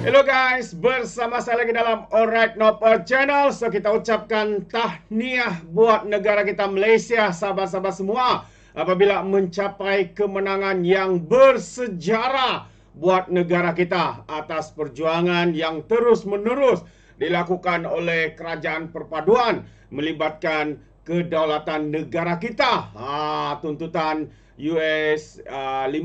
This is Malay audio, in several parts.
Hello guys, bersama saya lagi dalam Alright Not Channel. So kita ucapkan tahniah buat negara kita Malaysia, sahabat-sahabat semua, apabila mencapai kemenangan yang bersejarah buat negara kita atas perjuangan yang terus-menerus dilakukan oleh kerajaan perpaduan melibatkan kedaulatan negara kita. Tuntutan US 15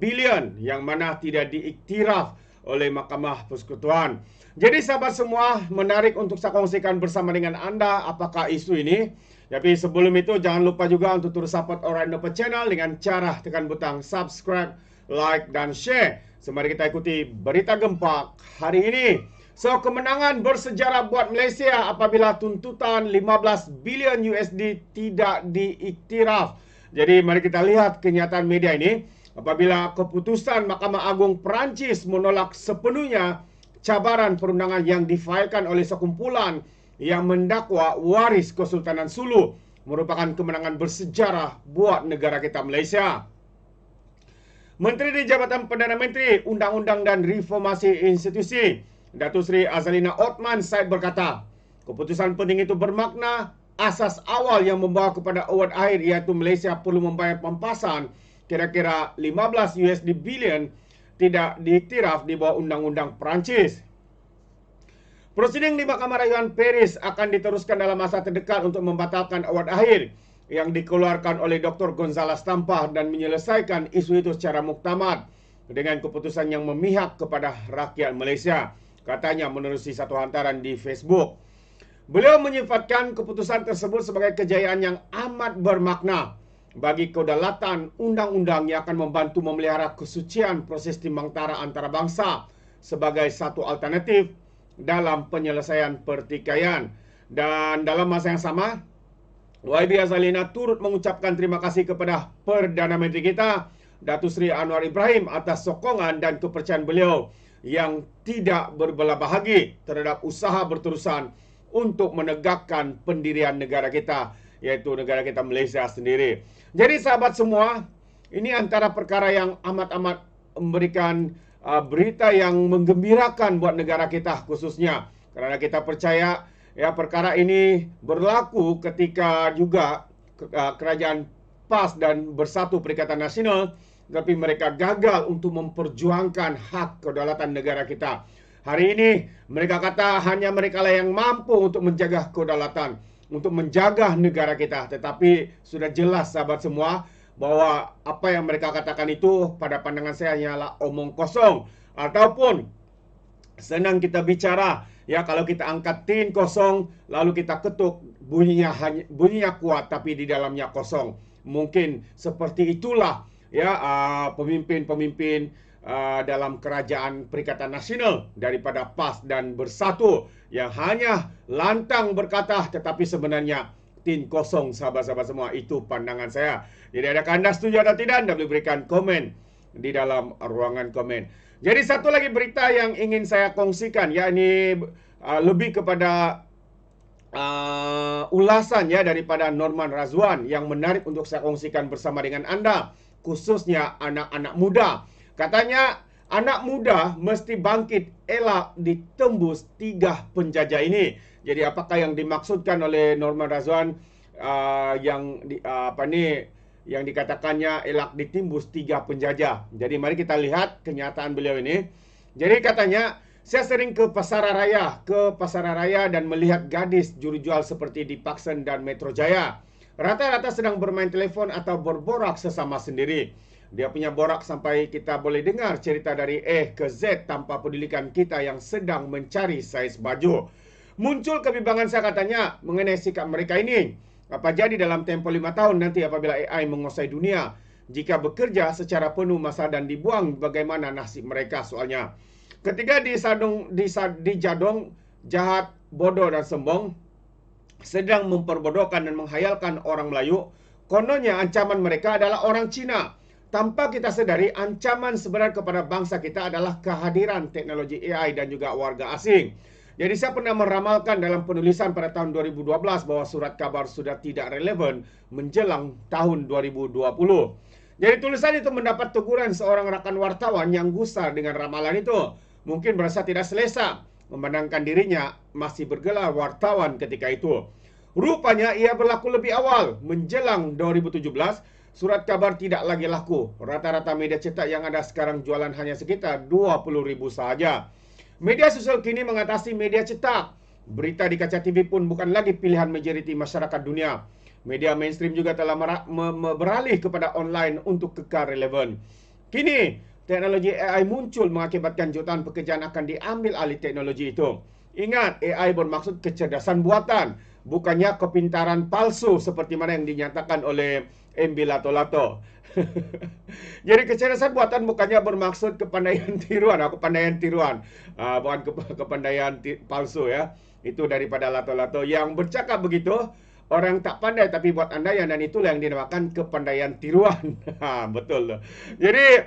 bilion yang mana tidak diiktiraf oleh Mahkamah Persekutuan. Jadi sahabat semua, menarik untuk saya kongsikan bersama dengan anda apakah isu ini. Tapi sebelum itu jangan lupa juga untuk terus support Alright Not Channel dengan cara tekan butang subscribe, like dan share. So mari kita ikuti berita gempak hari ini. So kemenangan bersejarah buat Malaysia apabila tuntutan 15 bilion USD tidak diiktiraf. Jadi mari kita lihat kenyataan media ini. Apabila keputusan Mahkamah Agung Perancis menolak sepenuhnya cabaran perundangan yang difailkan oleh sekumpulan yang mendakwa waris Kesultanan Sulu, merupakan kemenangan bersejarah buat negara kita Malaysia. Menteri di Jabatan Perdana Menteri, Undang-Undang dan Reformasi Institusi, Datuk Seri Azalina Othman Said berkata, keputusan penting itu bermakna asas awal yang membawa kepada award akhir, iaitu Malaysia perlu membayar pampasan kira-kira 15 USD bilion tidak diiktiraf di bawah Undang-Undang Perancis. Prosiding di Mahkamah Rayuan Paris akan diteruskan dalam masa terdekat untuk membatalkan award akhir yang dikeluarkan oleh Dr. Gonzales Tampah dan menyelesaikan isu itu secara muktamad dengan keputusan yang memihak kepada rakyat Malaysia, katanya menerusi satu hantaran di Facebook. Beliau menyifatkan keputusan tersebut sebagai kejayaan yang amat bermakna bagi kedaulatan undang-undang yang akan membantu memelihara kesucian proses timbang tara antarabangsa sebagai satu alternatif dalam penyelesaian pertikaian. Dan dalam masa yang sama, YB Azalina turut mengucapkan terima kasih kepada Perdana Menteri kita, Datuk Seri Anwar Ibrahim, atas sokongan dan kepercayaan beliau yang tidak berbelah bahagi terhadap usaha berterusan untuk menegakkan pendirian negara kita, yaitu negara kita Malaysia sendiri. Jadi sahabat semua, ini antara perkara yang amat-amat memberikan berita yang menggembirakan buat negara kita khususnya. Kerana kita percaya ya perkara ini berlaku ketika juga kerajaan PAS dan Bersatu Perikatan Nasional, tapi mereka gagal untuk memperjuangkan hak kedaulatan negara kita. Hari ini mereka kata hanya mereka lah yang mampu untuk menjaga kedaulatan, untuk menjaga negara kita. Tetapi sudah jelas sahabat semua bahwa apa yang mereka katakan itu pada pandangan saya hanyalah omong kosong. Ataupun senang kita bicara, ya kalau kita angkat tin kosong lalu kita ketuk, bunyinya kuat tapi di dalamnya kosong. Mungkin seperti itulah ya pemimpin-pemimpin dalam kerajaan Perikatan Nasional daripada PAS dan Bersatu yang hanya lantang berkata tetapi sebenarnya tin kosong, sahabat-sahabat semua. Itu pandangan saya. Jadi adakah anda setuju atau tidak? Anda boleh berikan komen di dalam ruangan komen. Jadi satu lagi berita yang ingin saya kongsikan, yakni lebih kepada ulasan ya daripada Norman Razwan yang menarik untuk saya kongsikan bersama dengan anda, khususnya anak-anak muda. Katanya anak muda mesti bangkit elak ditembus 3 penjajah ini. Jadi apakah yang dimaksudkan oleh Norman Razwan yang dikatakannya elak ditimbus 3 penjajah. Jadi mari kita lihat kenyataan beliau ini. Jadi katanya, saya sering ke pasaran raya dan melihat gadis juru jual seperti di Paksen dan Metro Jaya. Rata-rata sedang bermain telefon atau berborak sesama sendiri. Dia punya borak sampai kita boleh dengar cerita dari A ke Z tanpa pedulikan kita yang sedang mencari saiz baju. Muncul kebimbangan saya katanya mengenai sikap mereka ini. Apa jadi dalam tempoh 5 tahun nanti apabila AI menguasai dunia? Jika bekerja secara penuh masa dan dibuang, bagaimana nasib mereka soalnya? Ketika dijadong jahat, bodoh dan sombong, sedang memperbodohkan dan menghayalkan orang Melayu, kononnya ancaman mereka adalah orang Cina. Tanpa kita sedari, ancaman sebenar kepada bangsa kita adalah kehadiran teknologi AI dan juga warga asing. Jadi saya pernah meramalkan dalam penulisan pada tahun 2012 bahwa surat kabar sudah tidak relevan menjelang tahun 2020. Jadi tulisan itu mendapat teguran seorang rakan wartawan yang gusar dengan ramalan itu. mungkin berasa tidak selesa memandangkan dirinya masih bergelar wartawan ketika itu. Rupanya ia berlaku lebih awal. Menjelang 2017, surat kabar tidak lagi laku. Rata-rata media cetak yang ada sekarang jualan hanya sekitar 20,000 sahaja. Media sosial kini mengatasi media cetak. Berita di kaca TV pun bukan lagi pilihan majoriti masyarakat dunia. Media mainstream juga telah beralih kepada online untuk kekal relevan. Kini, teknologi AI muncul mengakibatkan jutaan pekerjaan akan diambil alih teknologi itu. Ingat, AI bermaksud kecerdasan buatan, bukannya kepintaran palsu seperti mana yang dinyatakan oleh MB Lato-Lato. Jadi kecerdasan buatan bukannya bermaksud kepandaian tiruan, bukan kepandaian palsu ya. Itu daripada Lato-Lato yang bercakap begitu. Orang tak pandai tapi buat andaian, dan itulah yang dinamakan kepandaian tiruan. Betul. Jadi,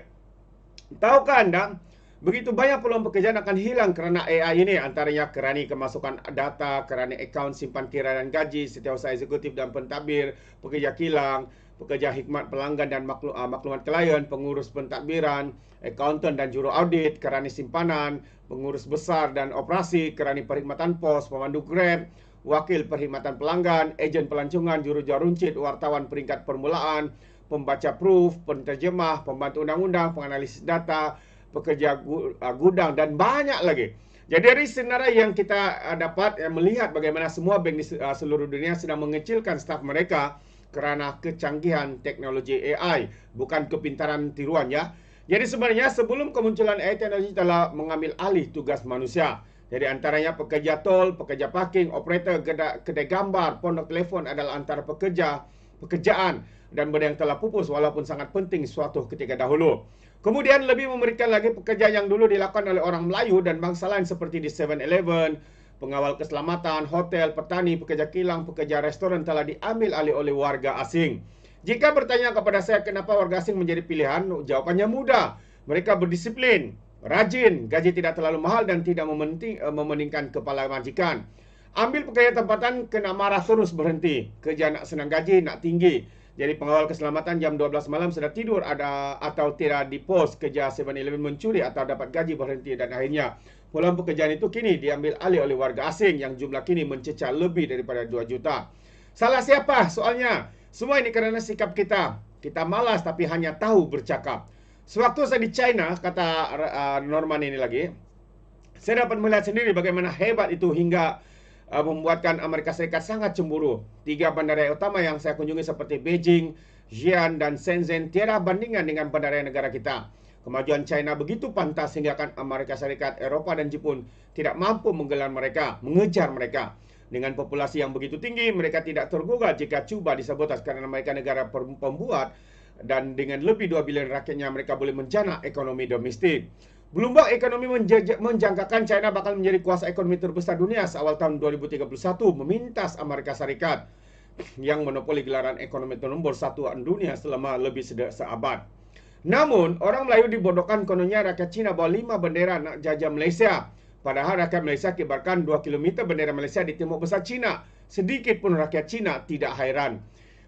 tahukah anda, begitu banyak peluang pekerjaan akan hilang kerana AI ini, antaranya kerana kemasukan data, kerana akaun simpan kira dan gaji, setiausaha eksekutif dan pentadbir, pekerja kilang, pekerja hikmat pelanggan dan maklumat klien, pengurus pentadbiran, akauntan dan juru audit, kerana simpanan, pengurus besar dan operasi, kerana perkhidmatan pos, pemandu Grab, wakil perkhidmatan pelanggan, ejen pelancongan, jurujual runcit, wartawan peringkat permulaan, pembaca proof, penterjemah, pembantu undang-undang, penganalisis data, pekerja gudang dan banyak lagi. Jadi dari senarai yang kita dapat melihat bagaimana semua bank di seluruh dunia sedang mengecilkan staf mereka kerana kecanggihan teknologi AI, bukan kepintaran tiruan ya. Jadi sebenarnya sebelum kemunculan AI, teknologi telah mengambil alih tugas manusia. Jadi antaranya pekerja tol, pekerja parking, operator kedai gambar, pondok telefon adalah antara pekerjaan dan benda yang telah pupus walaupun sangat penting suatu ketika dahulu. Kemudian lebih memberikan lagi pekerjaan yang dulu dilakukan oleh orang Melayu dan bangsa lain seperti di 7-Eleven, pengawal keselamatan, hotel, petani, pekerja kilang, pekerja restoran telah diambil alih oleh warga asing. Jika bertanya kepada saya kenapa warga asing menjadi pilihan, jawabannya mudah. Mereka berdisiplin, rajin, gaji tidak terlalu mahal dan tidak mementingkan kepala majikan. Ambil pekerja tempatan kena marah terus berhenti. Kerja nak senang gaji, nak tinggi. Jadi pengawal keselamatan jam 12 malam sudah tidur atau tidak di pos. Kerja 7-Eleven mencuri atau dapat gaji berhenti. Dan akhirnya peluang pekerjaan itu kini diambil alih oleh warga asing yang jumlah kini mencecah lebih daripada 2 juta. Salah siapa? Soalnya semua ini kerana sikap kita. Kita malas tapi hanya tahu bercakap. Sewaktu saya di China, kata Norman ini lagi, saya dapat melihat sendiri bagaimana hebat itu hingga membuatkan Amerika Serikat sangat cemburu. 3 bandaraya utama yang saya kunjungi seperti Beijing, Xi'an dan Shenzhen tiada bandingan dengan bandaraya negara kita. Kemajuan China begitu pantas sehingga kan Amerika Serikat, Eropah dan Jepun tidak mampu mengejar mereka. Dengan populasi yang begitu tinggi, mereka tidak tergugat jika cuba disabotaj karena mereka negara pembuat dan dengan lebih 2 bilion rakyatnya mereka boleh menjana ekonomi domestik. Bloomberg ekonomi menjangkakan China bakal menjadi kuasa ekonomi terbesar dunia seawal tahun 2031, memintas Amerika Serikat yang monopoli gelaran ekonomi nombor 1 dunia selama lebih seabad. Namun, orang Melayu dibodohkan kononnya rakyat Cina bawa 5 bendera nak jajah Malaysia. Padahal rakyat Malaysia kibarkan 2 km bendera Malaysia di timur besar Cina. Sedikit pun rakyat Cina tidak hairan.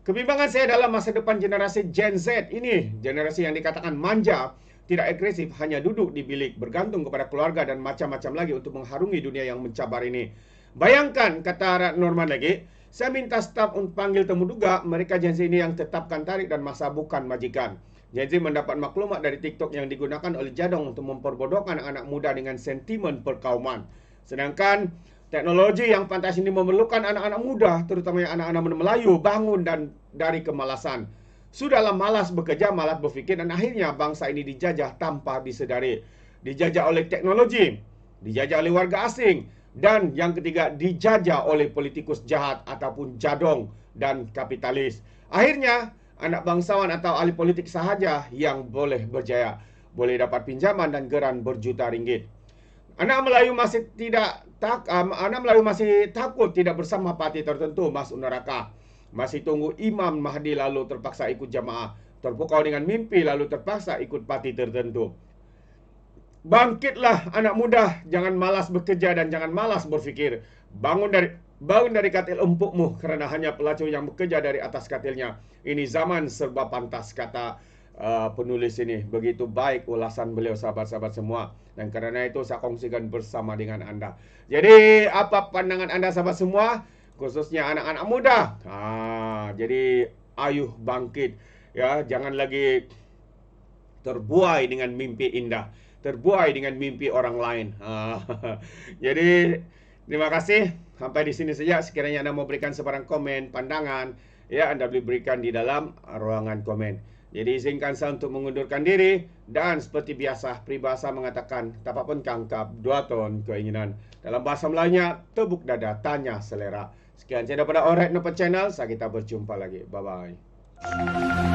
Kebimbangan saya dalam masa depan generasi Gen Z ini, generasi yang dikatakan manja, tidak agresif, hanya duduk di bilik, bergantung kepada keluarga dan macam-macam lagi untuk mengharungi dunia yang mencabar ini. Bayangkan, kata Norman lagi, saya minta staf untuk panggil temu duga, mereka Gen Z ini yang tetapkan tarikh dan masa bukan majikan. Gen Z mendapat maklumat dari TikTok yang digunakan oleh Jadong untuk memperbodohkan anak muda dengan sentimen perkauman. Sedangkan teknologi yang pantas ini memerlukan anak-anak muda, terutama anak-anak Melayu, bangun dan dari kemalasan. Sudahlah malas bekerja, malas berfikir, dan akhirnya bangsa ini dijajah tanpa disedari. Dijajah oleh teknologi, dijajah oleh warga asing, dan yang ketiga dijajah oleh politikus jahat ataupun Jadong dan kapitalis. Akhirnya anak bangsawan atau ahli politik sahaja yang boleh berjaya, boleh dapat pinjaman dan geran berjuta ringgit. Anak Melayu masih takut tidak bersama parti tertentu masuk neraka. Masih tunggu Imam Mahdi lalu terpaksa ikut jamaah. Terpukau dengan mimpi lalu terpaksa ikut parti tertentu. Bangkitlah anak muda, jangan malas bekerja dan jangan malas berfikir. Bangun dari katil empukmu kerana hanya pelacur yang bekerja dari atas katilnya. Ini zaman serba pantas, kata penulis ini. Begitu baik ulasan beliau, sahabat-sahabat semua. Dan karena itu saya kongsikan bersama dengan Anda. Jadi apa pandangan Anda sahabat semua, khususnya anak-anak muda? Jadi ayuh bangkit, ya, jangan lagi terbuai dengan mimpi indah, terbuai dengan mimpi orang lain. Jadi terima kasih. Sampai di sini saja. Sekiranya Anda mau berikan sebarang komen, pandangan, ya, Anda boleh berikan di dalam ruangan komen. Jadi izinkan saya untuk mengundurkan diri. Dan seperti biasa, peribahasa mengatakan, tapapun kangkap, dua ton keinginan. Dalam bahasa Melayunya, tebuk dada, tanya selera. Sekian saya daripada Alright No Channel. Kita berjumpa lagi. Bye-bye.